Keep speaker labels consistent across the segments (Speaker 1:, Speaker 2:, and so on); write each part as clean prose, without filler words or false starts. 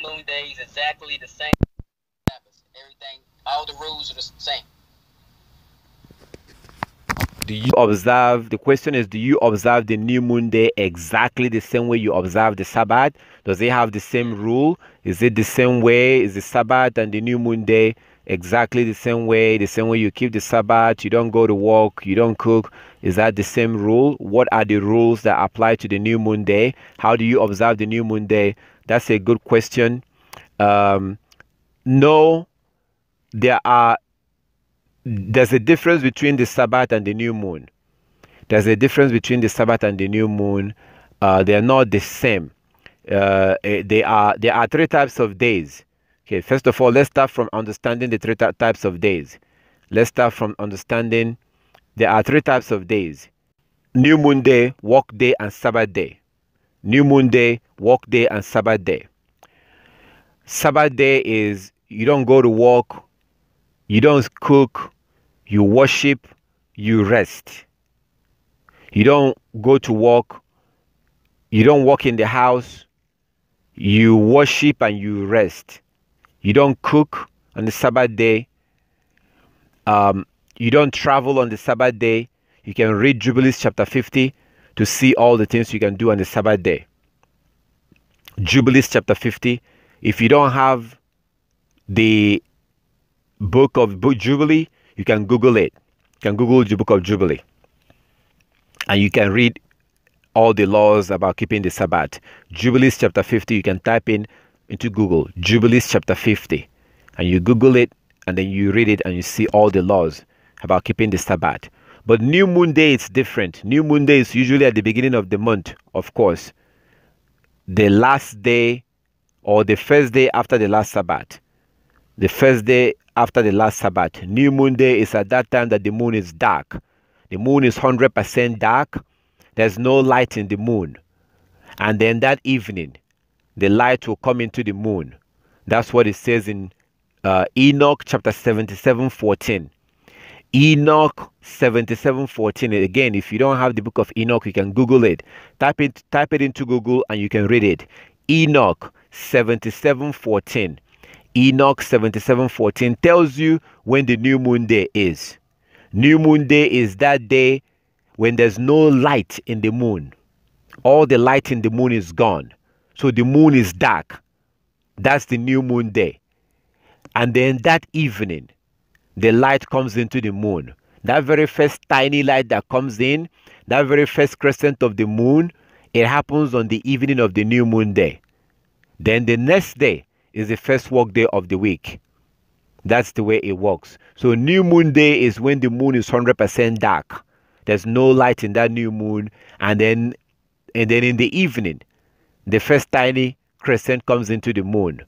Speaker 1: moon day is exactly the same. Everything, all the rules are the same.
Speaker 2: Do you observe, the question is, do you observe the new moon day exactly the same way you observe the Sabbath? Does it have the same rule? Is it the same way? Is the Sabbath and the new moon day exactly the same way you keep the Sabbath? You don't go to work, you don't cook. Is that the same rule? What are the rules that apply to the new moon day? How do you observe the new moon day? That's a good question. No, there's a difference between the Sabbath and the new moon. There's a difference between the Sabbath and the new moon. They are not the same. There are three types of days. Okay, first of all, let's start from understanding the three types of days. Let's start from understanding there are three types of days: new moon day, work day, and Sabbath day. New moon day, work day, and Sabbath day. Sabbath day is you don't go to work, you don't cook, you worship, you rest. You don't go to work, you don't work in the house, you worship and you rest. You don't cook on the Sabbath day. You don't travel on the Sabbath day. You can read Jubilees chapter 50 to see all the things you can do on the Sabbath day. Jubilees chapter 50. If you don't have the book of Jubilee, you can Google it. You can Google the book of Jubilee. And you can read all the laws about keeping the Sabbath. Jubilees chapter 50, you can type into Google, Jubilees chapter 50. And you Google it, and then you read it, and you see all the laws about keeping the Sabbath. But new moon day is different. New moon day is usually at the beginning of the month, of course. The last day or the first day after the last Sabbath. The first day after the last Sabbath. New moon day is at that time that the moon is dark. The moon is 100% dark. There's no light in the moon. And then that evening, the light will come into the moon. That's what it says in Enoch chapter 77:14. Enoch 77:14. Again, if you don't have the book of Enoch, you can Google it. Type it into Google and you can read it. Enoch 77:14. Enoch 77:14 tells you when the new moon day is. New moon day is that day when there's no light in the moon. All the light in the moon is gone. So the moon is dark. That's the new moon day. And then that evening, the light comes into the moon. That very first tiny light that comes in, that very first crescent of the moon, it happens on the evening of the new moon day. Then the next day is the first work day of the week. That's the way it works. So new moon day is when the moon is 100% dark. There's no light in that new moon. And then in the evening, the first tiny crescent comes into the moon.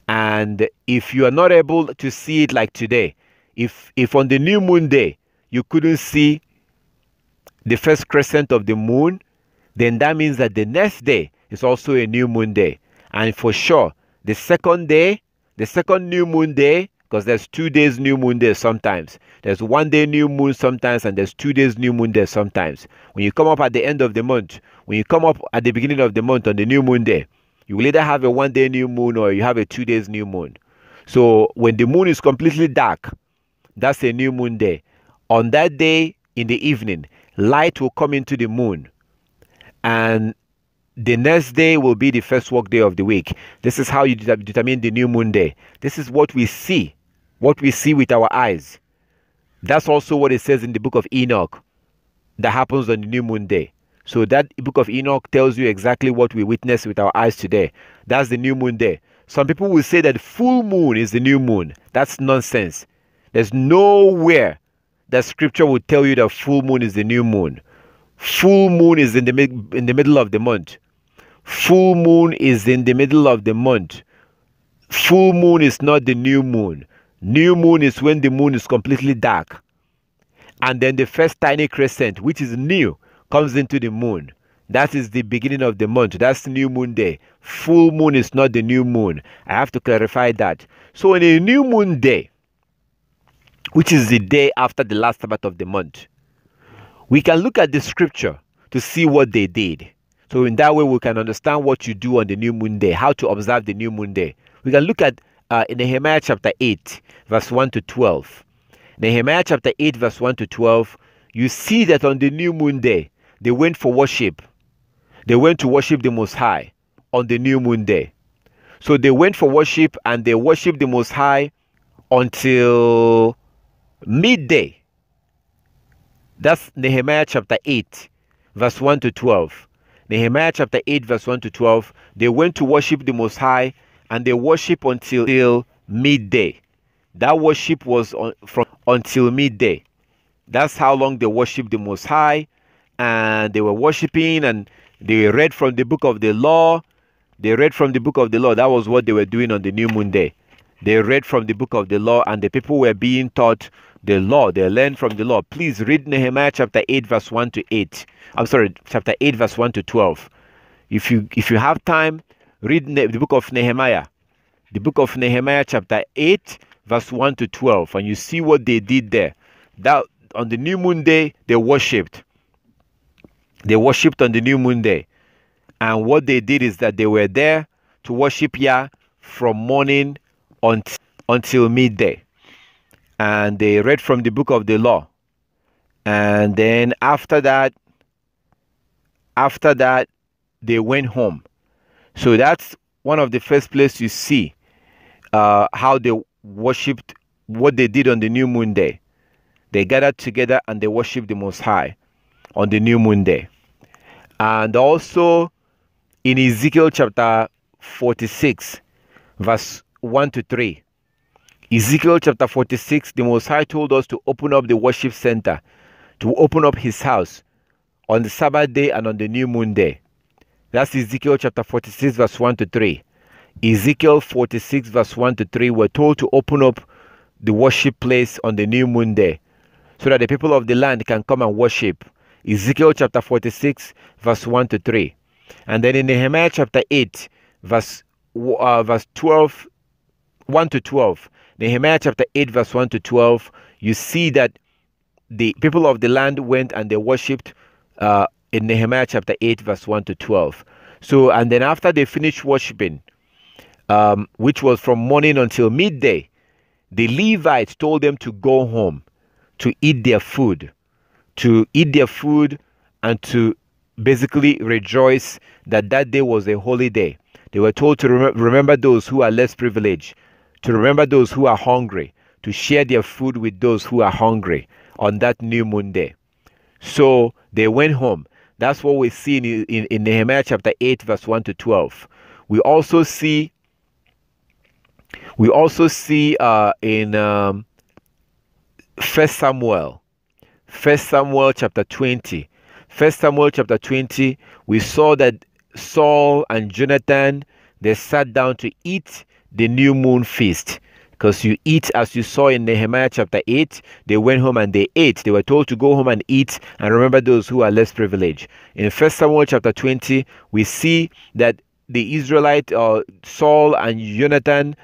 Speaker 2: And if you are not able to see it like today, if on the new moon day you couldn't see the first crescent of the moon, then that means that the next day is also a new moon day. And for sure, the second new moon day, because there's 2 days new moon day sometimes. There's 1 day new moon sometimes, and there's 2 days new moon day sometimes. When you come up at the end of the month, when you come up at the beginning of the month on the new moon day, you will either have a 1 day new moon or you have a 2 days new moon. So when the moon is completely dark, that's a new moon day. On that day in the evening, light will come into the moon. And the next day will be the first work day of the week. This is how you determine the new moon day. This is what we see with our eyes. That's also what it says in the book of Enoch that happens on the new moon day. So that book of Enoch tells you exactly what we witness with our eyes today. That's the new moon day. Some people will say that full moon is the new moon. That's nonsense. There's nowhere that scripture will tell you that full moon is the new moon. Full moon is in the middle of the month. Full moon is in the middle of the month. Full moon is not the new moon. New moon is when the moon is completely dark. And then the first tiny crescent, which is new, comes into the moon. That is the beginning of the month. That's the new moon day. Full moon is not the new moon. I have to clarify that. So on a new moon day, which is the day after the last Sabbath of the month, we can look at the scripture to see what they did. So in that way, we can understand what you do on the new moon day, how to observe the new moon day. We can look at Nehemiah chapter 8, verse 1 to 12. Nehemiah chapter 8, verse 1 to 12, you see that on the new moon day, they went for worship. They went to worship the Most High on the new moon day. So they went for worship and they worshiped the Most High until midday. That's Nehemiah chapter 8, verse 1 to 12. Nehemiah chapter 8, verse 1 to 12. They went to worship the Most High and they worship until midday. That worship was until midday. That's how long they worshiped the Most High. And they were worshiping and they read from the book of the law. They read from the book of the law. That was what they were doing on the new moon day. They read from the book of the law and the people were being taught the law. They learned from the law. Please read Nehemiah chapter 8, verse 1 to 8. I'm sorry, chapter 8, verse 1 to 12. If you have time, read the book of Nehemiah. The book of Nehemiah chapter 8, verse 1 to 12. And you see what they did there. That on the new moon day, they worshipped. They worshipped on the new moon day. And what they did is that they were there to worship Yah from morning until midday. And they read from the book of the law. And then after that, they went home. So that's one of the first places you see how they worshipped, what they did on the new moon day. They gathered together and they worshipped the Most High on the new moon day. And also in Ezekiel chapter 46, verse 1 to 3. Ezekiel chapter 46, the Most High told us to open up the worship center, to open up his house on the Sabbath day and on the new moon day. That's Ezekiel chapter 46, verse 1 to 3. Ezekiel 46, verse 1 to 3, we're told to open up the worship place on the new moon day so that the people of the land can come and worship. Ezekiel chapter 46, verse 1 to 3. And then in Nehemiah chapter 8, verse 12, 1 to 12. Nehemiah chapter 8, verse 1 to 12, you see that the people of the land went and they worshipped in Nehemiah chapter 8, verse 1 to 12. So, and then after they finished worshiping, which was from morning until midday, the Levites told them to go home, to eat their food, and to basically rejoice that that day was a holy day. They were told to remember those who are less privileged, to remember those who are hungry, to share their food with those who are hungry on that new moon day. So they went home. That's what we see in Nehemiah chapter 8, verse 1 to 12. We also see in 1 Samuel chapter 20. 1 Samuel chapter 20, we saw that Saul and Jonathan, they sat down to eat the new moon feast. Because you eat, as you saw in Nehemiah chapter 8, they went home and they ate. They were told to go home and eat and remember those who are less privileged. In 1 Samuel chapter 20, we see that the Israelite, Saul and Jonathan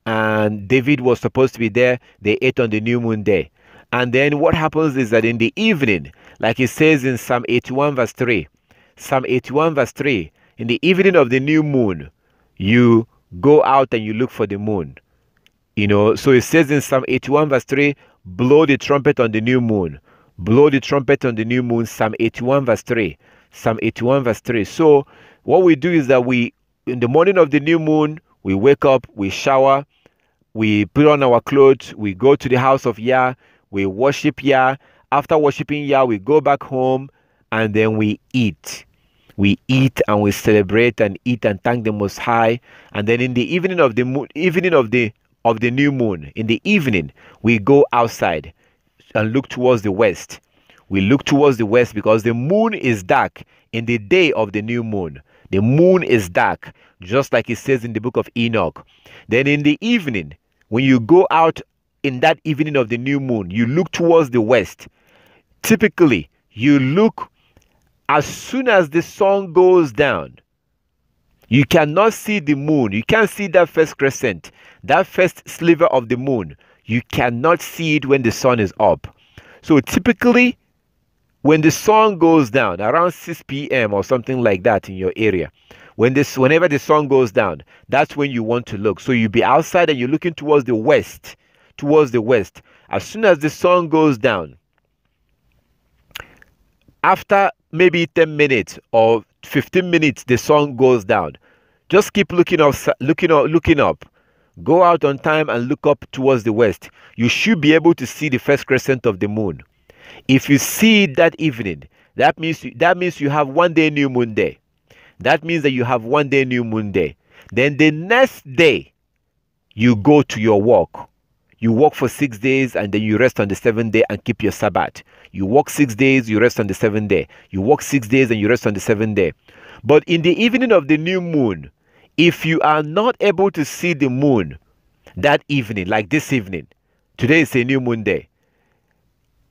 Speaker 2: and David was supposed to be there. They ate on the new moon day. And then what happens is that in the evening, like it says in Psalm 81 verse 3, Psalm 81 verse 3, in the evening of the new moon, you go out and you look for the moon. You know, so it says in Psalm 81 verse 3, blow the trumpet on the new moon. Blow the trumpet on the new moon, Psalm 81 verse 3. Psalm 81 verse 3. So what we do is that in the morning of the new moon, we wake up, we shower, we put on our clothes, we go to the house of Yah, we worship Yah. After worshiping Yah, we go back home and then we eat. We eat and we celebrate and eat and thank the Most High. And then in the evening of the new moon, in the evening, we go outside and look towards the west. We look towards the west because the moon is dark in the day of the new moon. The moon is dark, just like it says in the book of Enoch. Then in the evening, when you go out in that evening of the new moon, you look towards the west. Typically, you look as soon as the sun goes down. You cannot see the moon. You can't see that first crescent, that first sliver of the moon. You cannot see it when the sun is up. So typically, when the sun goes down around 6 p.m. or something like that in your area, whenever the sun goes down, that's when you want to look. So you'll be outside and you're looking towards the west, As soon as the sun goes down, after maybe 10 minutes or 15 minutes, the sun goes down. Just keep looking up. Go out on time and look up towards the west. You should be able to see the first crescent of the moon. If you see it that evening, that means you have 1 day new moon day. That means that you have 1 day new moon day. Then the next day, you go to your work. You work for 6 days and then you rest on the 7th day and keep your Sabbath. You work 6 days, you rest on the 7th day. You work 6 days and you rest on the 7th day. But in the evening of the new moon, if you are not able to see the moon that evening, like this evening, today is a new moon day.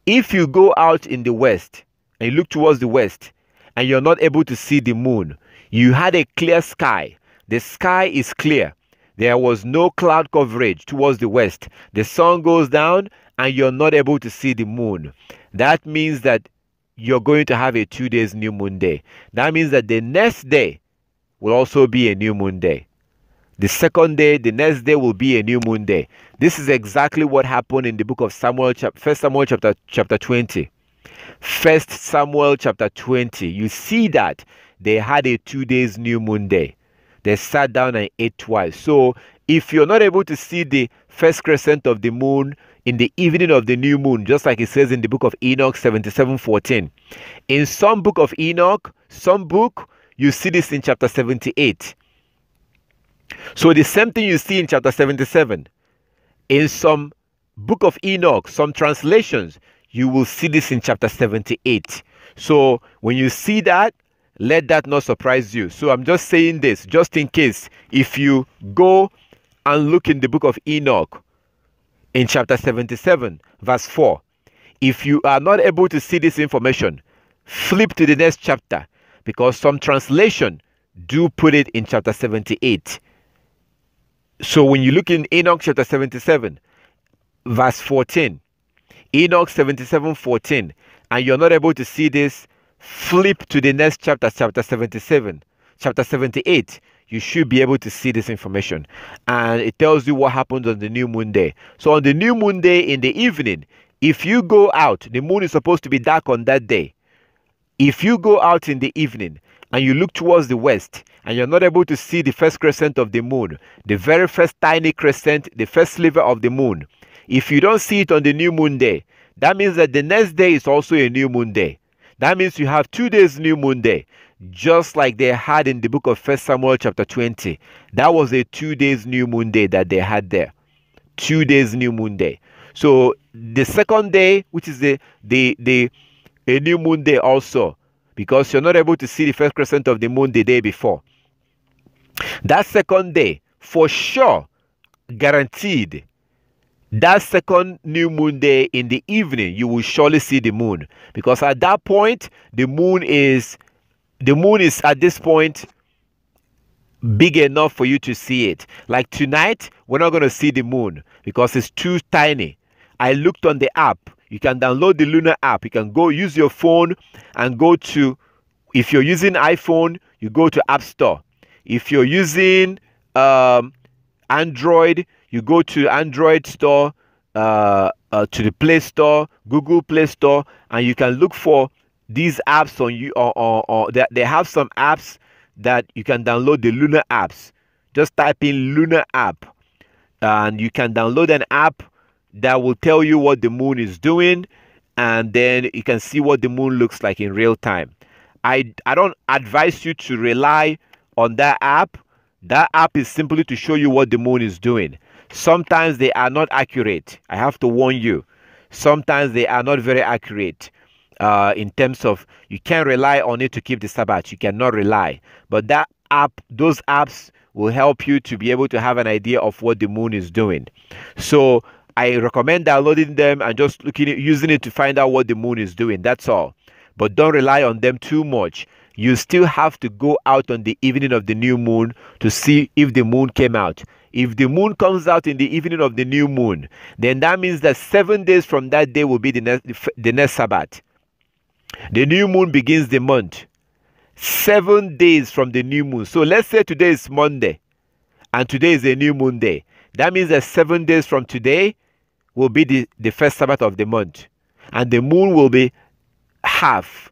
Speaker 2: If you go out in the west and you look towards the west and you're not able to see the moon, you had a clear sky. The sky is clear. There was no cloud coverage towards the west. The sun goes down and you're not able to see the moon. That means that you're going to have a 2 days new moon day. That means that the next day will also be a new moon day. The second day, the next day will be a new moon day. This is exactly what happened in the book of Samuel, 1 Samuel chapter 20. 1 Samuel chapter 20. You see that they had a 2 days new moon day. They sat down and ate twice. So if you're not able to see the first crescent of the moon in the evening of the new moon, just like it says in the book of Enoch 77:14. In some book of Enoch, you see this in chapter 78. So the same thing you see in chapter 77. In some book of Enoch, some translations, you will see this in chapter 78. So when you see that, let that not surprise you. So I'm just saying this, just in case, if you go and look in the book of Enoch, in chapter 77, verse 4, if you are not able to see this information, flip to the next chapter, because some translation do put it in chapter 78. So when you look in Enoch chapter 77, verse 14, Enoch 77:14, and you're not able to see this, flip to the next chapter, chapter 77, chapter 78. You should be able to see this information. And it tells you what happens on the new moon day. So on the new moon day in the evening, if you go out, the moon is supposed to be dark on that day. If you go out in the evening and you look towards the west and you're not able to see the first crescent of the moon, the very first tiny crescent, the first sliver of the moon, if you don't see it on the new moon day, that means that the next day is also a new moon day. That means you have 2 days new moon day, just like they had in the book of 1 Samuel chapter 20. That was a 2 days new moon day that they had there. 2 days new moon day. So the second day, which is a new moon day also, because you're not able to see the first crescent of the moon the day before. That second day, for sure, guaranteed, that second new moon day in the evening, you will surely see the moon, because at that point the moon is at this point big enough for you to see it. Like tonight, we're not going to see the moon because it's too tiny. I looked on the app. You can download the lunar app. You can go use your phone and go to, if you're using iPhone, you go to App Store. If you're using Android, you go to Android store, to the Play Store, Google Play Store, and you can look for these apps on you. Or they have some apps that you can download, the lunar apps. Just type in lunar app, and you can download an app that will tell you what the moon is doing, and then you can see what the moon looks like in real time. I don't advise you to rely on that app. That app is simply to show you what the moon is doing. Sometimes they are not accurate. I have to warn you. Sometimes they are not very accurate in terms of, you can't rely on it to keep the Sabbath. You cannot rely. But that app, those apps will help you to be able to have an idea of what the moon is doing. So I recommend downloading them and just using it to find out what the moon is doing. That's all. But don't rely on them too much. You still have to go out on the evening of the new moon to see if the moon came out. If the moon comes out in the evening of the new moon, then that means that 7 days from that day will be the next Sabbath. The new moon begins the month 7 days from the new moon. So let's say today is Monday and today is a new moon day. That means that 7 days from today will be the first Sabbath of the month. And the moon will be half,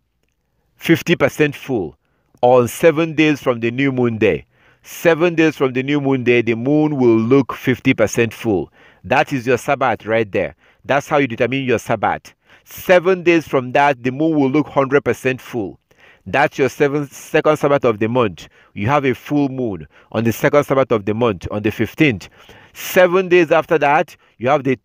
Speaker 2: 50% full on 7 days from the new moon day. 7 days from the new moon day, the moon will look 50% full. That is your Sabbath right there. That's how you determine your Sabbath. 7 days from that, the moon will look 100% full. That's your second Sabbath of the month. You have a full moon on the second Sabbath of the month, on the 15th. 7 days after that, you have the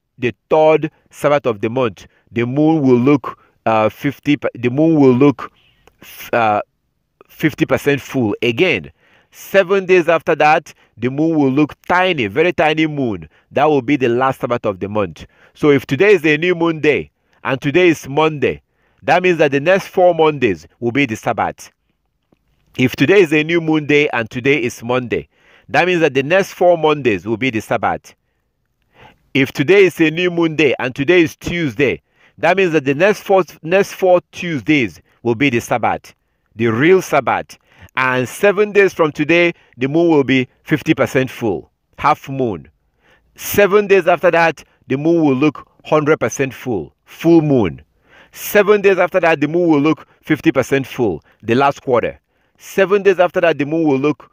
Speaker 2: third Sabbath of the month. The moon will look 50% full again. 7 days after that, the moon will look tiny, very tiny moon. That will be the last Sabbath of the month. So if today is a new moon day and today is Monday, that means that the next 4 Mondays will be the Sabbath. If today is a new moon day and today is Monday, that means that the next 4 Mondays will be the Sabbath. If today is a new moon day and today is Tuesday, that means that the next four Tuesdays will be the Sabbath, the real Sabbath. And 7 days from today, the moon will be 50% full, half moon. 7 days after that, the moon will look 100% full, full moon. 7 days after that, the moon will look 50% full, the last quarter. 7 days after that, the moon will look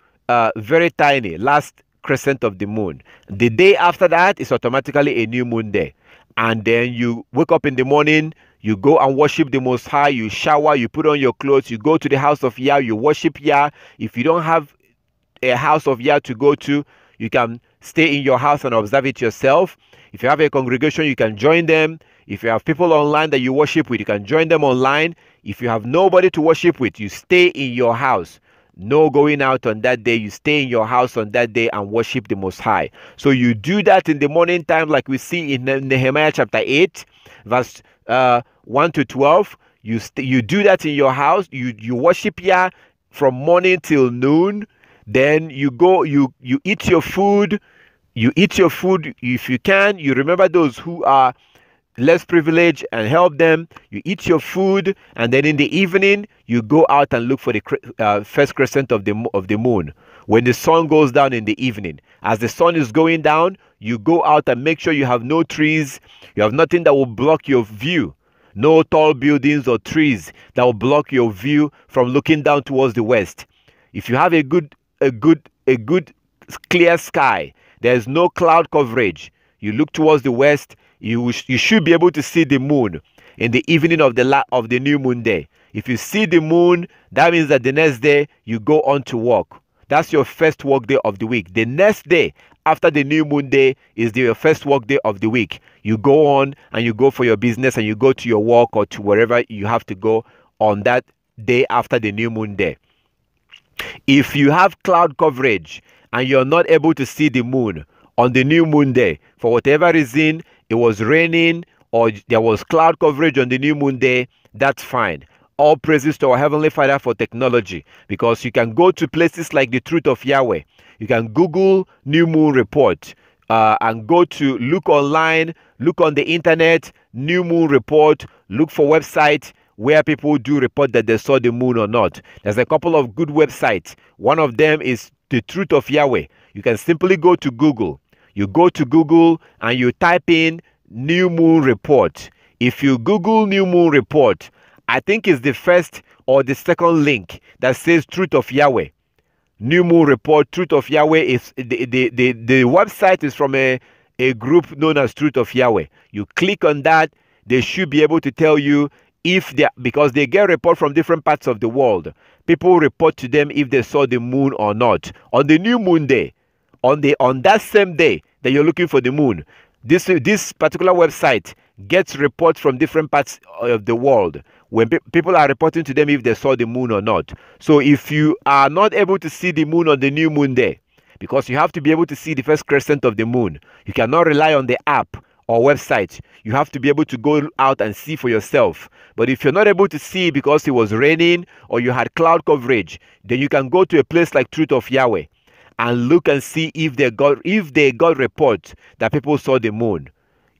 Speaker 2: very tiny, last crescent of the moon. The day after that is automatically a new moon day. And then you wake up in the morning, you go and worship the Most High, you shower, you put on your clothes, you go to the house of Yah, you worship Yah. If you don't have a house of Yah to go to, you can stay in your house and observe it yourself. If you have a congregation, you can join them. If you have people online that you worship with, you can join them online. If you have nobody to worship with, you stay in your house. No going out on that day. You stay in your house on that day and worship the Most High. So you do that in the morning time, like we see in Nehemiah chapter 8, verse 1 to 12. You do that in your house. You worship Yah from morning till noon. Then you go, you eat your food. You eat your food if you can. You remember those who are less privileged and help them. You eat your food, and then in the evening you go out and look for the first crescent of the moon. When the sun goes down in the evening, as the sun is going down, you go out and make sure you have no trees, you have nothing that will block your view, no tall buildings or trees that will block your view from looking down towards the west. If you have a good clear sky, there's no cloud coverage, you look towards the west, you should be able to see the moon in the evening of the new moon day. If you see the moon, that means that the next day you go on to work. That's your first work day of the week. The next day after the new moon day is your first work day of the week. You go on and you go for your business and you go to your work or to wherever you have to go on that day after the new moon day. If you have cloud coverage and you're not able to see the moon on the new moon day, for whatever reason, it was raining or there was cloud coverage on the new moon day, that's fine. All praises to our Heavenly Father for technology, because you can go to places like the Truth of Yahweh. You can Google new moon report and go to look online, look on the internet, new moon report, look for websites where people do report that they saw the moon or not. There's a couple of good websites. One of them is the Truth of Yahweh. You can simply go to Google. You go to Google and you type in new moon report. If you Google new moon report, I think it's the first or the second link that says Truth of Yahweh. New moon report, Truth of Yahweh is the website is from a group known as Truth of Yahweh. You click on that, they should be able to tell you if because they get report from different parts of the world. People report to them if they saw the moon or not. On the new moon day, on that same day that you're looking for the moon, this particular website gets reports from different parts of the world when people are reporting to them if they saw the moon or not. So if you are not able to see the moon on the new moon day, because you have to be able to see the first crescent of the moon, you cannot rely on the app or website. You have to be able to go out and see for yourself. But if you're not able to see because it was raining or you had cloud coverage, then you can go to a place like Truth of Yahweh and look and see if they got reports that people saw the moon.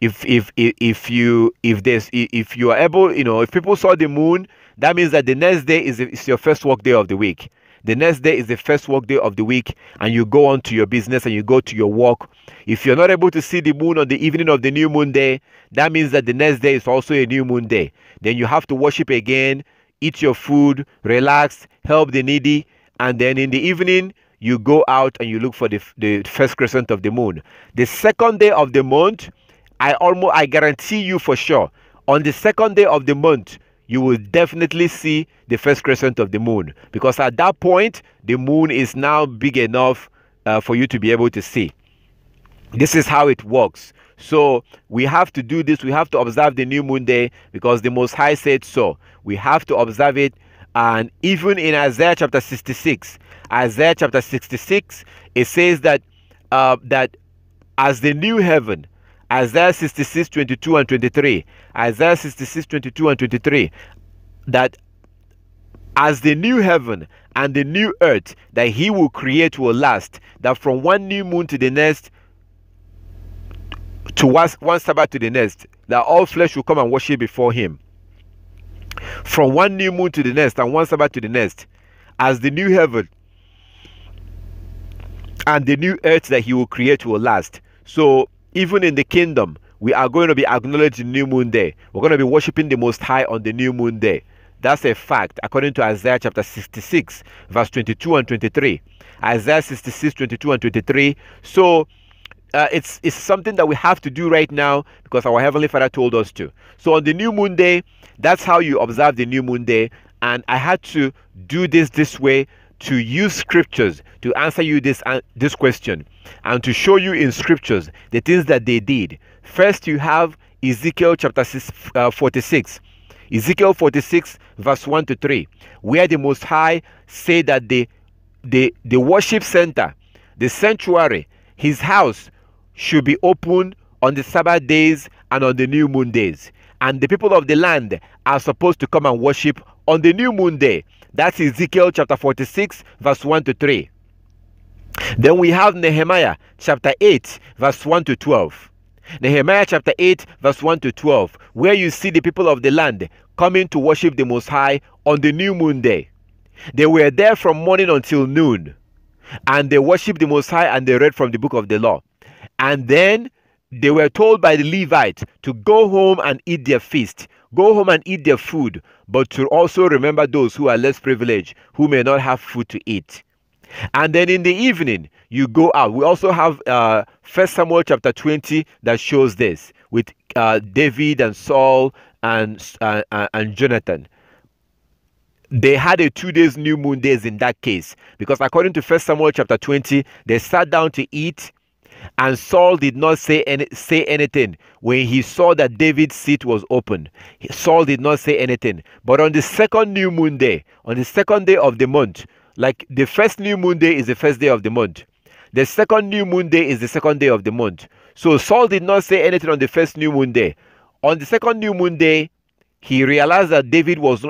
Speaker 2: If you are able, if people saw the moon, that means that the next day is your first work day of the week. The next day is the first work day of the week, and you go on to your business and you go to your work. If you're not able to see the moon on the evening of the new moon day, that means that the next day is also a new moon day. Then you have to worship again, eat your food, relax, help the needy, and then in the evening, you go out and you look for the first crescent of the moon. The second day of the month, I guarantee you for sure, on the second day of the month, you will definitely see the first crescent of the moon, because at that point the moon is now big enough for you to be able to see. This is how it works. So we have to do this. We have to observe the new moon day because the Most High said so. We have to observe it. And even in Isaiah chapter 66, it says that that as the new heaven, Isaiah 66, 22 and 23. Isaiah 66, 22 and 23. That as the new heaven and the new earth that he will create will last. That from one new moon to the next, to one Sabbath to the next, that all flesh will come and worship before him. From one new moon to the next and one Sabbath to the next. As the new heaven and the new earth that he will create will last. So even in the kingdom, we are going to be acknowledging new moon day. We're going to be worshiping the Most High on the new moon day. That's a fact according to Isaiah chapter 66 verse 22 and 23. Isaiah 66, 22 and 23. So it's something that we have to do right now because our Heavenly Father told us to. So on the new moon day, that's how you observe the new moon day. And I had to do this way to use scriptures to answer you this question and to show you in scriptures the things that they did. First, you have Ezekiel chapter 46. Ezekiel 46 verse 1 to 3, where the Most High said that the worship center, the sanctuary, his house should be open on the Sabbath days and on the new moon days. And the people of the land are supposed to come and worship on the new moon day. That's Ezekiel chapter 46 verse 1 to 3. Then we have Nehemiah chapter 8 verse 1 to 12. Nehemiah chapter 8 verse 1 to 12, where you see the people of the land coming to worship the Most High on the new moon day. They were there from morning until noon, and they worshiped the Most High and they read from the book of the law. And then they were told by the Levites to go home and eat their feast, go home and eat their food, but to also remember those who are less privileged, who may not have food to eat. And then in the evening, you go out. We also have 1 Samuel chapter 20 that shows this with David and Saul and Jonathan. They had a 2 days new moon days in that case, because according to 1 Samuel chapter 20, they sat down to eat, and Saul did not say anything when he saw that David's seat was open. Saul did not say anything. But on the second new moon day, on the second day of the month, like the first new moon day is the first day of the month, the second new moon day is the second day of the month. So Saul did not say anything on the first new moon day. On the second new moon day, he realized that David was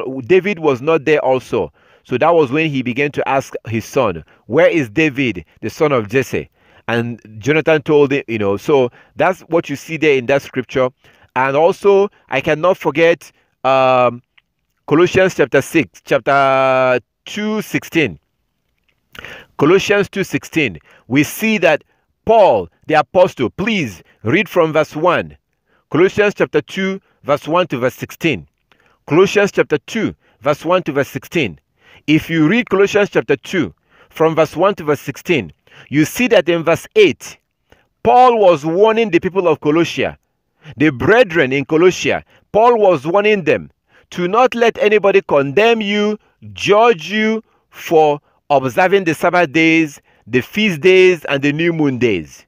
Speaker 2: not there also. So that was when he began to ask his son, where is David, the son of Jesse? And Jonathan told him, so that's what you see there in that scripture. And also, I cannot forget Colossians chapter 2:16. Colossians 2:16. We see that Paul, the apostle, please read from verse 1. Colossians chapter 2, verse 1 to verse 16. Colossians chapter 2, verse 1 to verse 16. If you read Colossians chapter 2, from verse 1 to verse 16, you see that in verse 8, Paul was warning the people of Colossia, the brethren in Colossia. Paul was warning them to not let anybody condemn you, judge you for observing the Sabbath days, the feast days, and the new moon days.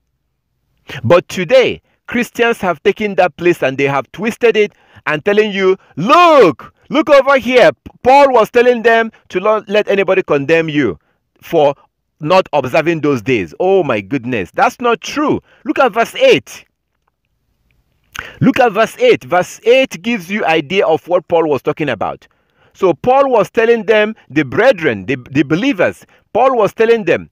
Speaker 2: But today, Christians have taken that place and they have twisted it and telling you, look over here. Paul was telling them to not let anybody condemn you for not observing those days. Oh my goodness, that's not true. Look at verse 8. Look at verse 8. Verse 8 gives you idea of what Paul was talking about. So Paul was telling them, the brethren, the believers, Paul was telling them,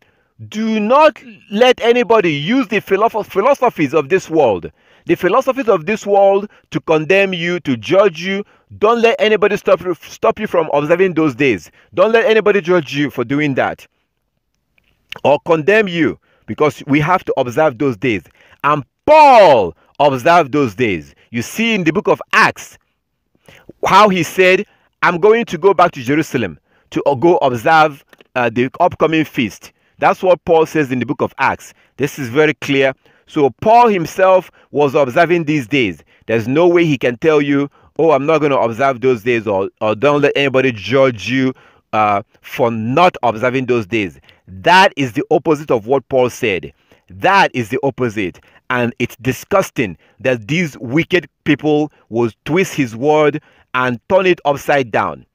Speaker 2: do not let anybody use the philosophies of this world. the philosophies of this world to condemn you, to judge you. Don't let anybody stop you from observing those days. Don't let anybody judge you for doing that or condemn you, because we have to observe those days. And Paul observed those days. You see in the book of Acts how he said, I'm going to go back to Jerusalem to go observe the upcoming feast. That's what Paul says in the book of Acts. This is very clear. So Paul himself was observing these days. There's no way he can tell you, oh, I'm not going to observe those days, or don't let anybody judge you for not observing those days. That is the opposite of what Paul said. That is the opposite. And it's disgusting that these wicked people will twist his word and turn it upside down.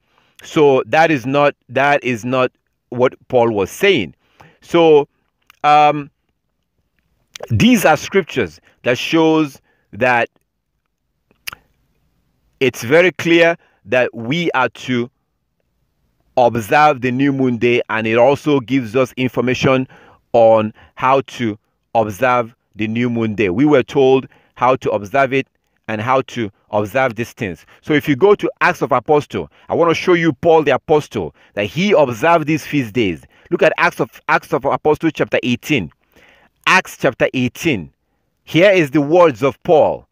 Speaker 2: So that is not what Paul was saying. So these are scriptures that shows that it's very clear that we are to observe the new moon day, and it also gives us information on how to observe the new moon day. We were told how to observe it and how to observe these things. So if you go to Acts of Apostle, I want to show you Paul the Apostle, that he observed these feast days. Look at Acts of Apostle chapter 18. Acts chapter 18. Here is the words of Paul.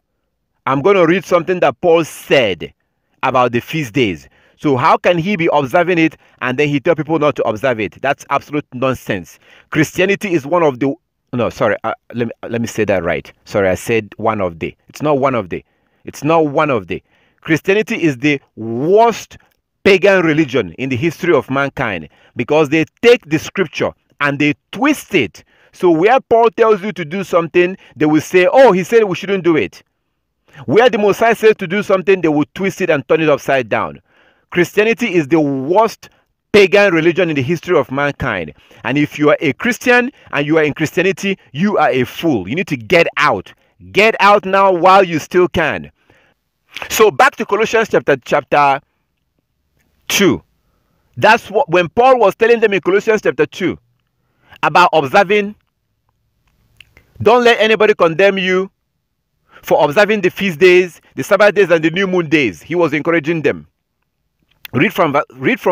Speaker 2: I'm going to read something that Paul said about the feast days. So how can he be observing it and then he tell people not to observe it? That's absolute nonsense. Christianity is one of the... No, sorry. Let me say that right. Sorry, I said one of the. It's not one of the. It's not one of the. Christianity is the worst pagan religion in the history of mankind, because they take the scripture and they twist it. So where Paul tells you to do something, they will say, oh, he said we shouldn't do it. Where the Messiah says to do something, they will twist it and turn it upside down. Christianity is the worst pagan religion in the history of mankind. And if you are a Christian and you are in Christianity, you are a fool. You need to get out. Get out now while you still can. So back to Colossians chapter 2. That's what, when Paul was telling them in Colossians chapter 2 about observing, don't let anybody condemn you for observing the feast days, the Sabbath days, and the new moon days. He was encouraging them. Read from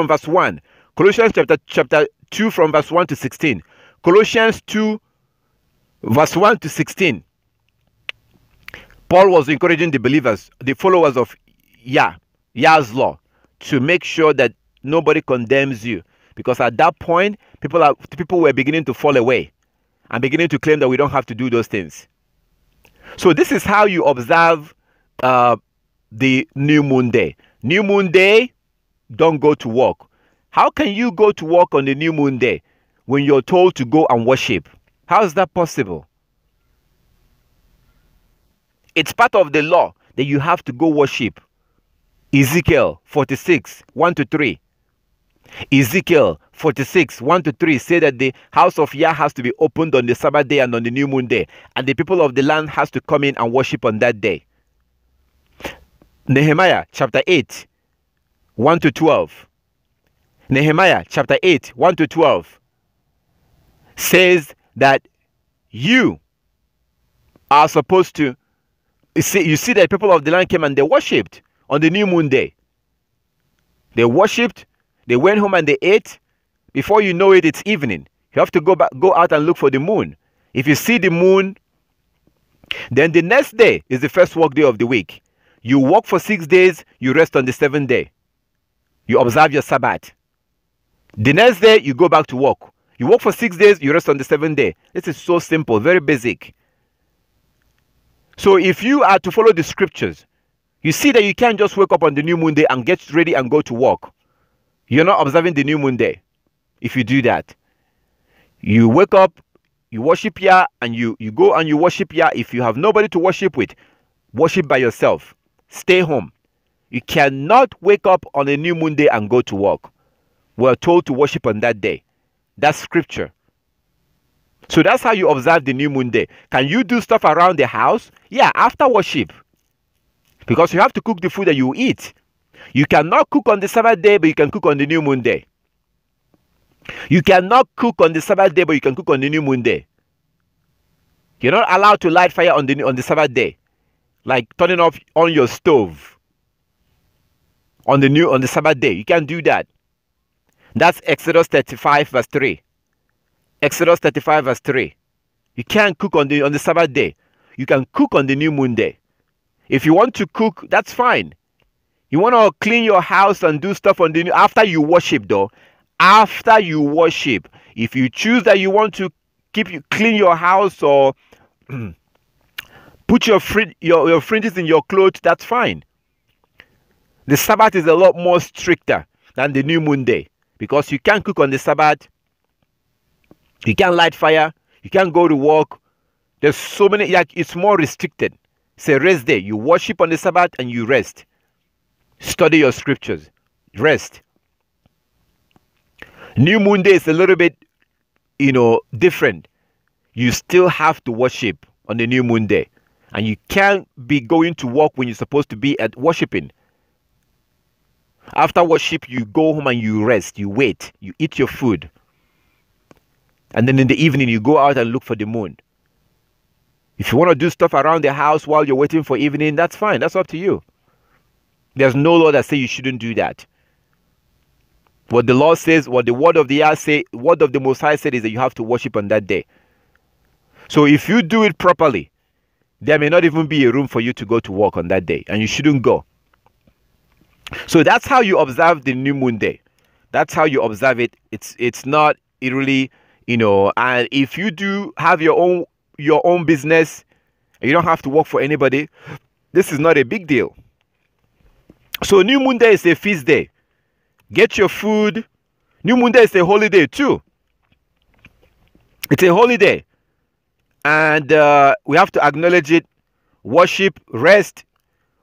Speaker 2: verse 1. Colossians chapter 2 from verse 1 to 16. Colossians 2 verse 1 to 16. Paul was encouraging the believers, the followers of Yah's law, to make sure that nobody condemns you. Because at that point, people were beginning to fall away and beginning to claim that we don't have to do those things. So this is how you observe the new moon day. New moon day, don't go to work. How can you go to work on the new moon day when you're told to go and worship? How is that possible? It's part of the law that you have to go worship. Ezekiel 46, 1 to 3. Ezekiel 46, 1 to 3 say that the house of Yah has to be opened on the Sabbath day and on the new moon day. And the people of the land has to come in and worship on that day. Nehemiah chapter 8, 1 to 12. Nehemiah chapter 8, 1 to 12 says that you are supposed to, you see that people of the land came and they worshipped on the new moon day. They worshipped, they went home and they ate. Before you know it, it's evening. You have to go out and look for the moon. If you see the moon, then the next day is the first work day of the week. You work for 6 days, you rest on the 7th day. You observe your Sabbath. The next day, you go back to work. You work for 6 days, you rest on the 7th day. This is so simple, very basic. So if you are to follow the scriptures, you see that you can't just wake up on the new moon day and get ready and go to work. You're not observing the new moon day if you do that. You wake up, you worship Yah, and you go and you worship Yah. If you have nobody to worship with, worship by yourself. Stay home. You cannot wake up on a new moon day and go to work. We're told to worship on that day. That's scripture. So that's how you observe the new moon day. Can you do stuff around the house? Yeah, after worship. Because you have to cook the food that you eat. You cannot cook on the Sabbath day, but you can cook on the new moon day. You cannot cook on the Sabbath day, but you can cook on the new moon day. You're not allowed to light fire on the Sabbath day. like turning off on your stove on the Sabbath day. You can't do that. That's Exodus 35 verse 3. Exodus 35 verse 3. You can't cook on the Sabbath day. You can cook on the new moon day. If you want to cook, that's fine. You want to clean your house and do stuff on the after you worship though. After you worship, if you choose that you want to clean your house or put your fringes in your clothes, that's fine. The Sabbath is a lot more stricter than the new moon day because you can't cook on the Sabbath. You can't light fire. You can't go to work. There's so many, like it's more restricted. It's a rest day. You worship on the Sabbath and you rest. Study your scriptures. Rest. New moon day is a little bit, different. You still have to worship on the new moon day. And you can't be going to work when you're supposed to be at worshiping. After worship, you go home and you rest. You wait. You eat your food. And then in the evening, you go out and look for the moon. If you want to do stuff around the house while you're waiting for evening, that's fine. That's up to you. There's no law that says you shouldn't do that. What the law says, what the word of the word of the Most High said is that you have to worship on that day. So if you do it properly, there may not even be a room for you to go to work on that day, and you shouldn't go. So that's how you observe the new moon day. That's how you observe it. It's not really, and if you do have your own business, and you don't have to work for anybody, this is not a big deal. So New Moon Day is a feast day. Get your food. New Moon Day is a holiday too. It's a holiday. And we have to acknowledge it. Worship, rest,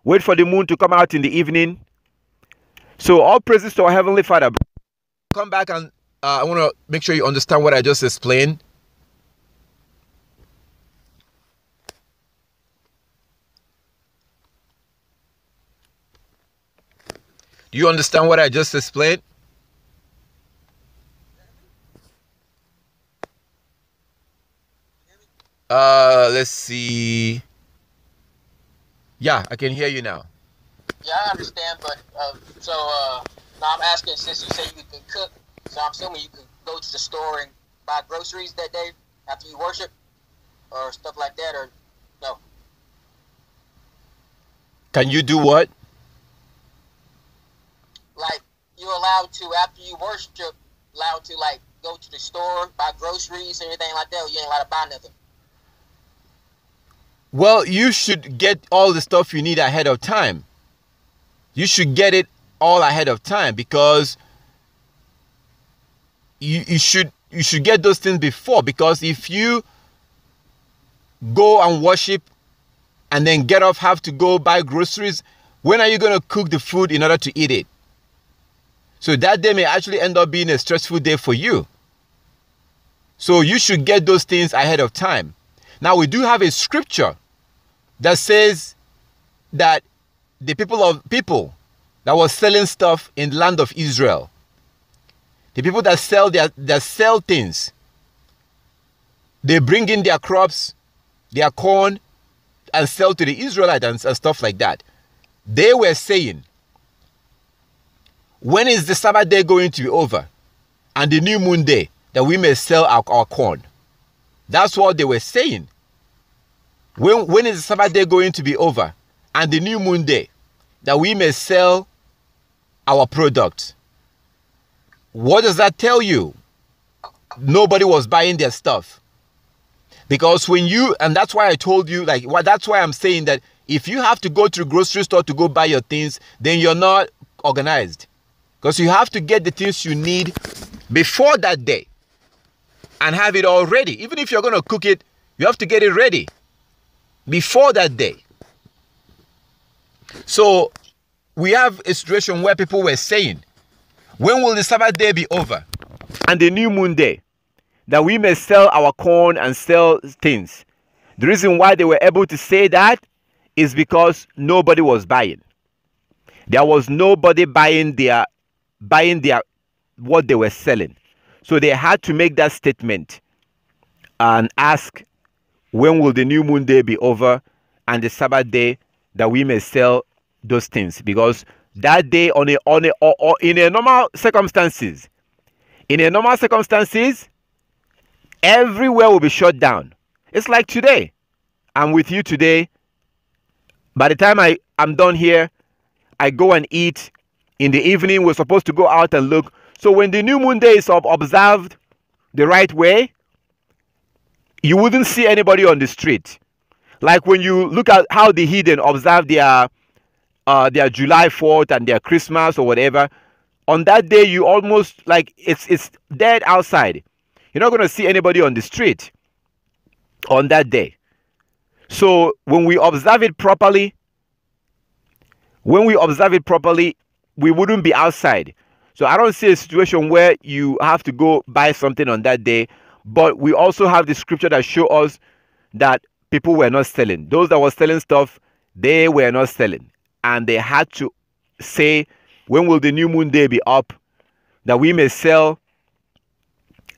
Speaker 2: wait for the moon to come out in the evening. So all praises to our Heavenly Father. Come back and I want to make sure you understand what I just explained. Do you understand what I just explained? Let's see. Yeah, I can hear you now.
Speaker 1: Yeah, I understand, but now I'm asking, since you say you can cook, so I'm assuming you can go to the store and buy groceries that day after you worship or stuff like that, or no?
Speaker 2: Can you do what?
Speaker 1: Like, you're allowed to, after you worship, allowed to, like, go to the store, buy groceries and everything like that, or you ain't allowed to buy nothing?
Speaker 2: Well, you should get all the stuff you need ahead of time. You should get it all ahead of time because you should get those things before, because if you go and worship and then get off, have to go buy groceries, when are you going to cook the food in order to eat it? So that day may actually end up being a stressful day for you. So you should get those things ahead of time. Now, we do have a scripture that says that the people that was selling stuff in the land of Israel, the people that sell things, they bring in their crops, their corn, and sell to the Israelites and stuff like that. They were saying, when is the Sabbath day going to be over? And the new moon day, that we may sell our corn. That's what they were saying. When is the Sabbath day going to be over? And the new moon day, that we may sell our products. What does that tell you? Nobody was buying their stuff. Because and that's why I told you, that's why I'm saying that if you have to go to the grocery store to go buy your things, then you're not organized. Because you have to get the things you need before that day and have it all ready. Even if you're going to cook it, you have to get it ready before that day. So we have a situation where people were saying, when will the Sabbath day be over? And the new moon day, that we may sell our corn and sell things. The reason why they were able to say that is because nobody was buying. There was nobody buying their what they were selling. So they had to make that statement and ask, when will the new moon day be over and the Sabbath day that we may sell those things, because that day or in a normal circumstances, everywhere will be shut down. It's like today. I'm with you today. By the time I'm done here, I go and eat. In the evening, we're supposed to go out and look. So when the new moon day is observed the right way, you wouldn't see anybody on the street. Like when you look at how the heathen observe their July 4th and their Christmas or whatever, on that day you almost like it's dead outside. You're not going to see anybody on the street on that day. So when we observe it properly, we wouldn't be outside. So I don't see a situation where you have to go buy something on that day. But we also have the scripture that show us that people were not selling. Those that were selling stuff, they were not selling. And they had to say, when will the new moon day be up, that we may sell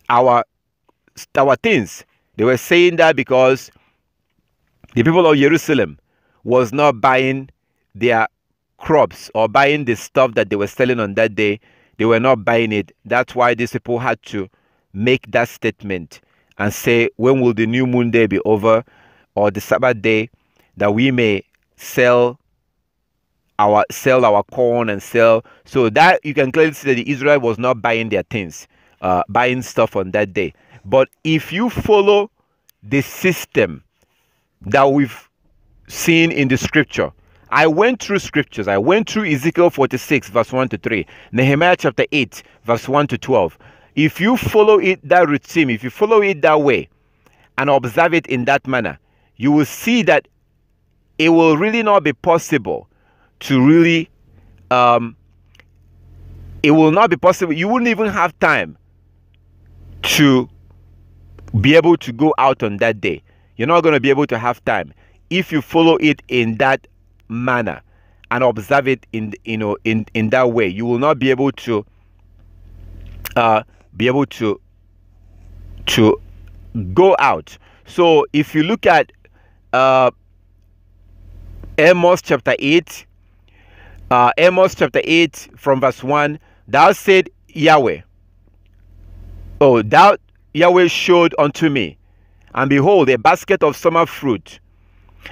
Speaker 2: our things. They were saying that because the people of Jerusalem was not buying their crops or buying the stuff that they were selling on that day. They were not buying it. That's why these people had to make that statement and say, when will the new moon day be over, or the Sabbath day, that we may sell our corn and sell. So that you can clearly see that the Israel was not buying their things, buying stuff on that day. But if you follow the system that we've seen in the scripture, I went through scriptures. I went through Ezekiel 46 verse 1 to 3, Nehemiah chapter 8 verse 1 to 12. If you follow it, that routine, if you follow it that way and observe it in that manner, you will see that it will really not be possible to really, it will not be possible. You wouldn't even have time to be able to go out on that day. You're not going to be able to have time if you follow it in that manner and observe it in that way. You will not be able to go out. So if you look at Amos chapter 8, from verse 1, thou said Yahweh, thou Yahweh showed unto me, and behold, a basket of summer fruit.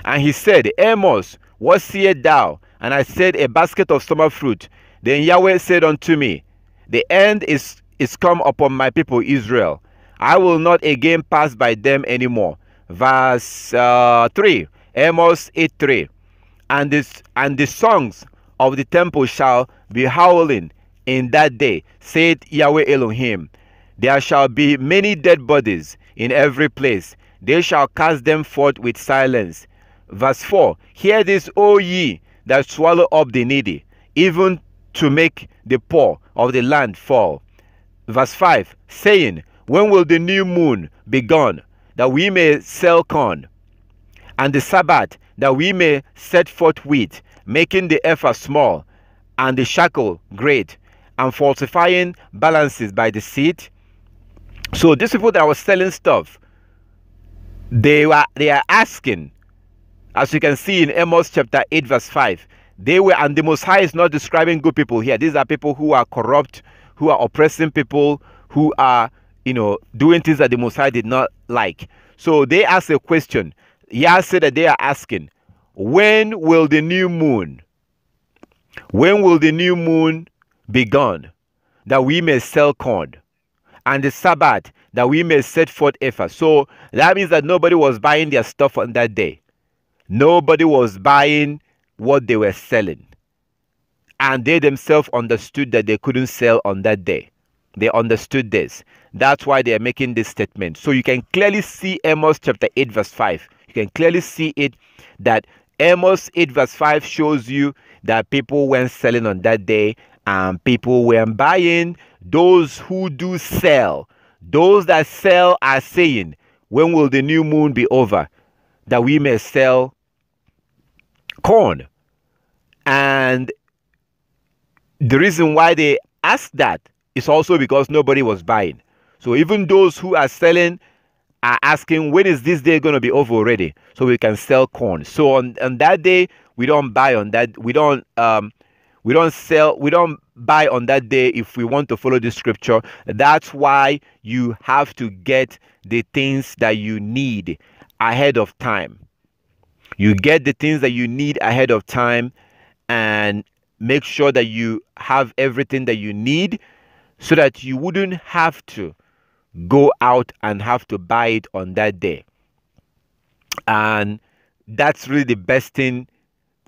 Speaker 2: And he said, Amos, what seest thou? And I said, a basket of summer fruit. Then Yahweh said unto me, the end is come upon my people Israel. I will not again pass by them anymore. Verse 3, Amos 8:3. And the songs of the temple shall be howling in that day, saith Yahweh Elohim. There shall be many dead bodies in every place. They shall cast them forth with silence. Verse 4, hear this, O ye that swallow up the needy, even to make the poor of the land fall. Verse 5, saying, when will the new moon be gone, that we may sell corn, and the Sabbath, that we may set forth wheat, making the ephah small, and the shekel great, and falsifying balances by deceit? So these people that were selling stuff, they are asking, as you can see in Amos chapter 8 verse 5, and the Most High is not describing good people here. These are people who are corrupt, who are oppressing people, who are doing things that the Most High did not like. So they ask a question. Yah said that they are asking, when will the new moon be gone, that we may sell corn, and the Sabbath, that we may set forth ephah? So that means that nobody was buying their stuff on that day. Nobody was buying what they were selling. And they themselves understood that they couldn't sell on that day. They understood this. That's why they are making this statement. So you can clearly see Amos chapter 8 verse 5. You can clearly see it, that Amos 8 verse 5 shows you that people weren't selling on that day and people weren't buying. Those who do sell, those that sell are saying, when will the new moon be over, that we may sell corn? And the reason why they asked that is also because nobody was buying. So even those who are selling are asking, when is this day going to be over already, so we can sell corn. So on that day, we don't buy on that. We don't buy on that day if we want to follow the scripture. That's why you have to get the things that you need ahead of time. You get the things that you need ahead of time and make sure that you have everything that you need so that you wouldn't have to go out and have to buy it on that day. And that's really the best thing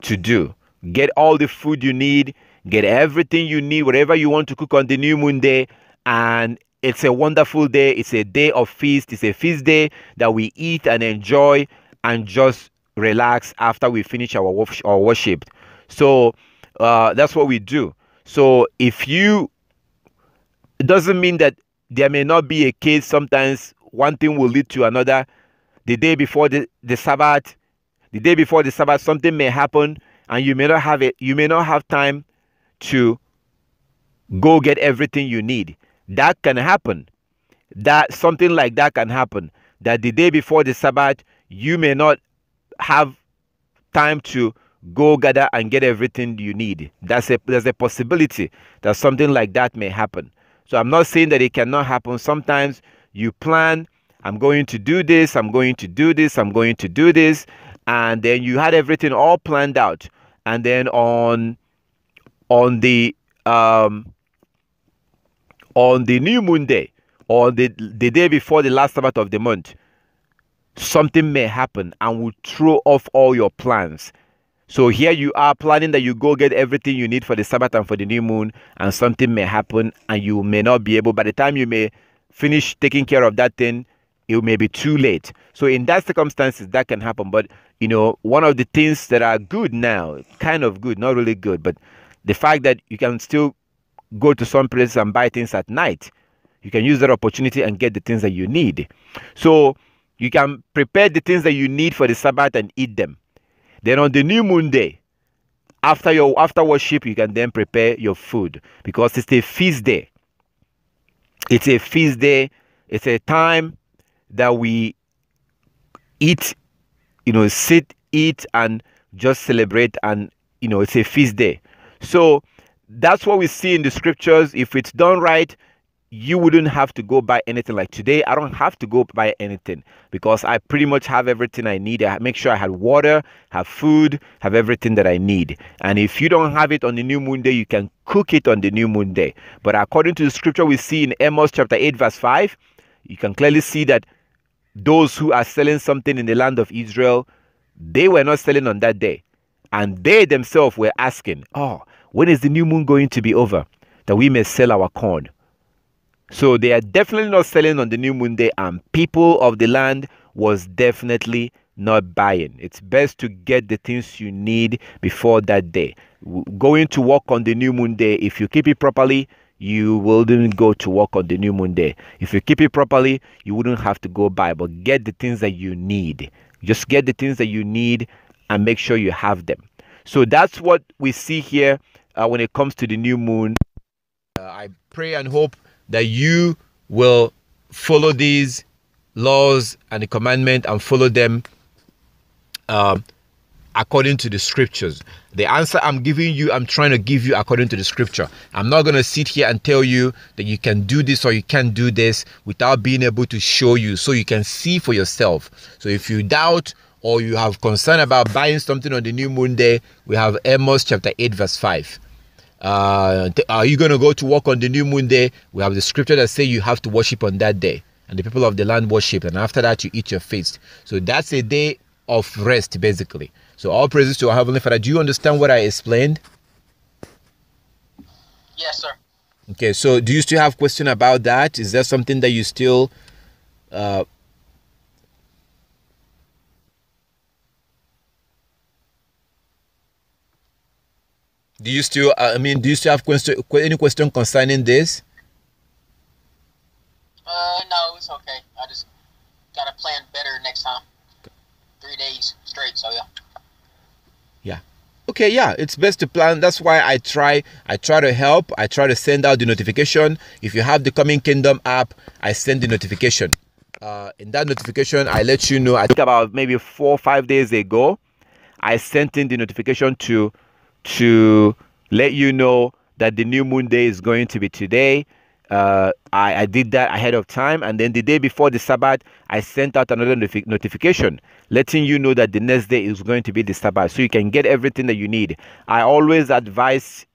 Speaker 2: to do. Get all the food you need, get everything you need, whatever you want to cook on the new moon day. And it's a wonderful day. It's a day of feast. It's a feast day that we eat and enjoy and just relax after we finish our worship. So that's what we do. So if you, it doesn't mean that there may not be a case. Sometimes one thing will lead to another. The day before the Sabbath, something may happen and you may not have it. You may not have time to go get everything you need. That can happen. That something like that can happen. That the day before the Sabbath, you may not have time to go gather and get everything you need. There's a possibility that something like that may happen. So I'm not saying that it cannot happen. Sometimes you plan, I'm going to do this, I'm going to do this, I'm going to do this, and then you had everything all planned out. And then on the new moon day, or the day before the last Sabbath of the month, something may happen and will throw off all your plans. So here you are planning that you go get everything you need for the Sabbath and for the new moon, and something may happen and you may not be able. By the time you may finish taking care of that thing, it may be too late. So in that circumstances, that can happen. But you know, one of the things that are good now, kind of good, not really good, but the fact that you can still go to some places and buy things at night, you can use that opportunity and get the things that you need. So you can prepare the things that you need for the Sabbath and eat them. Then on the new moon day, after worship, you can then prepare your food, because it's a feast day. It's a feast day. It's a time that we eat, sit, eat, and just celebrate. And, it's a feast day. So that's what we see in the scriptures. If it's done right, you wouldn't have to go buy anything. Like today, I don't have to go buy anything because I pretty much have everything I need. I make sure I have water, have food, have everything that I need. And if you don't have it on the new moon day, you can cook it on the new moon day. But according to the scripture we see in Amos chapter 8 verse 5, you can clearly see that those who are selling something in the land of Israel, they were not selling on that day. And they themselves were asking, when is the new moon going to be over, that we may sell our corn? So they are definitely not selling on the new moon day, and people of the land was definitely not buying. It's best to get the things you need before that day. Going to work on the new moon day, if you keep it properly, you wouldn't go to work on the new moon day. If you keep it properly, you wouldn't have to go buy, but get the things that you need. Just get the things that you need and make sure you have them. So that's what we see here when it comes to the new moon. I pray and hope that you will follow these laws and the commandment and follow them according to the scriptures. The answer I'm giving you, I'm trying to give you according to the scripture. I'm not going to sit here and tell you that you can do this or you can't do this without being able to show you so you can see for yourself. So if you doubt or you have concern about buying something on the new moon day, we have Amos chapter 8 verse 5. Are you going to go to work on the new moon day? We have the scripture that say you have to worship on that day, and the people of the land worship, and after that you eat your feast. So that's a day of rest, basically. So all praises to our Heavenly Father. Do you understand what I explained?
Speaker 1: Yes, sir.
Speaker 2: Okay, so do you still have question about that? Is there something that you still do you still have any question concerning this?
Speaker 1: No, it's okay. I just gotta plan better next time. 3 days straight, so yeah.
Speaker 2: Yeah. Okay, yeah, it's best to plan. That's why I try to help. I try to send out the notification. If you have the Coming Kingdom app, I send the notification. in that notification, I let you know. I think about maybe 4 or 5 days ago, I sent in the notification to let you know that the new moon day is going to be today. I did that ahead of time, and then the day before the Sabbath, I sent out another notification letting you know that the next day is going to be the Sabbath, so you can get everything that you need. I always advise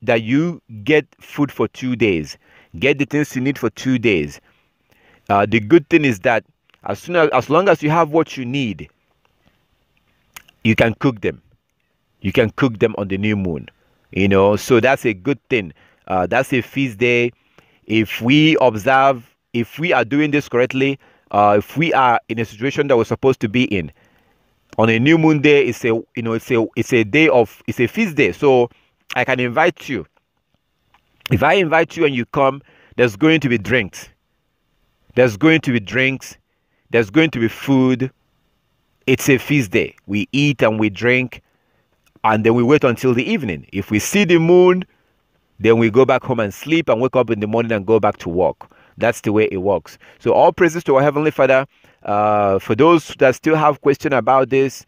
Speaker 2: that you get food for 2 days, get the things you need for 2 days. The good thing is that as long as you have what you need, you can cook them. You can cook them on the new moon, so that's a good thing. That's a feast day. If we are doing this correctly, if we are in a situation that we're supposed to be in on a new moon day, it's a feast day. So I can invite you. If I invite you and you come, there's going to be drinks. There's going to be food. It's a feast day. We eat and we drink, and then we wait until the evening. If we see the moon, then we go back home and sleep and wake up in the morning and go back to work. That's the way it works. So all praises to our Heavenly Father. For those that still have questions about this,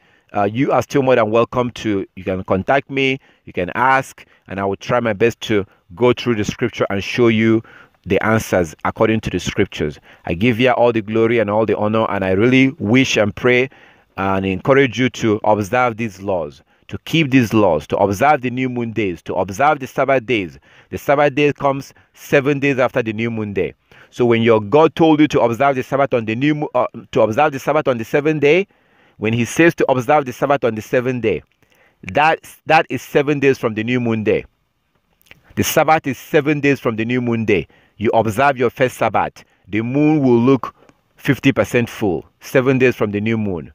Speaker 2: you are still more than welcome to. You can contact me, you can ask, and I will try my best to go through the scripture and show you the answers according to the scriptures. I give you all the glory and all the honor, and I really wish and pray and encourage you to observe these laws, to keep these laws, to observe the new moon days, to observe the Sabbath days. The Sabbath day comes 7 days after the new moon day. So when your God told you to observe the Sabbath on the to observe the Sabbath on the 7th day, when He says to observe the Sabbath on the 7th day, that is 7 days from the new moon day. The Sabbath is 7 days from the new moon day. You observe your first Sabbath, the moon will look 50% full. 7 days from the new moon.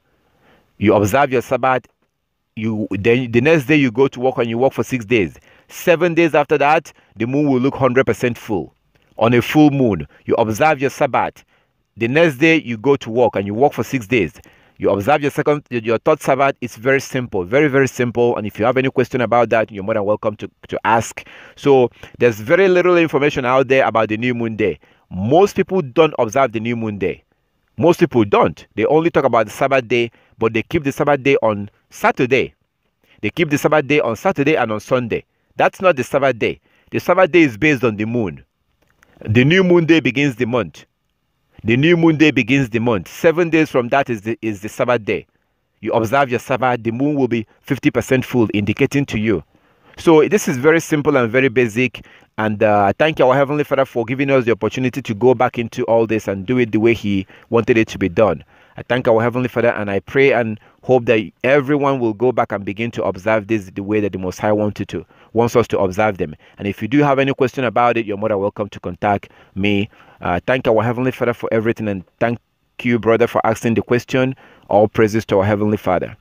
Speaker 2: You observe your Sabbath. Then the next day you go to work and you work for 6 days. 7 days after that, the moon will look 100% full. On a full moon, you observe your Sabbath. The next day you go to work and you work for 6 days. You observe your third Sabbath. It's very simple, very, very simple. And if you have any question about that, you're more than welcome to ask. So there's very little information out there about the new moon day. Most people don't observe the new moon day. Most people don't. They only talk about the Sabbath day, but they keep the Sabbath day on Saturday. They keep the Sabbath day on Saturday and on Sunday. That's not the Sabbath day. The Sabbath day is based on the moon. The new moon day begins the month. The new moon day begins the month. 7 days from that is the Sabbath day. You observe your Sabbath, the moon will be 50% full, indicating to you. So this is very simple and very basic. And I thank our Heavenly Father for giving us the opportunity to go back into all this and do it the way He wanted it to be done. I thank our Heavenly Father, and I pray and hope that everyone will go back and begin to observe this the way that the Most High wants us to observe them. And if you do have any question about it, you're more than welcome to contact me. Thank our Heavenly Father for everything, and thank you, brother, for asking the question. All praises to our Heavenly Father.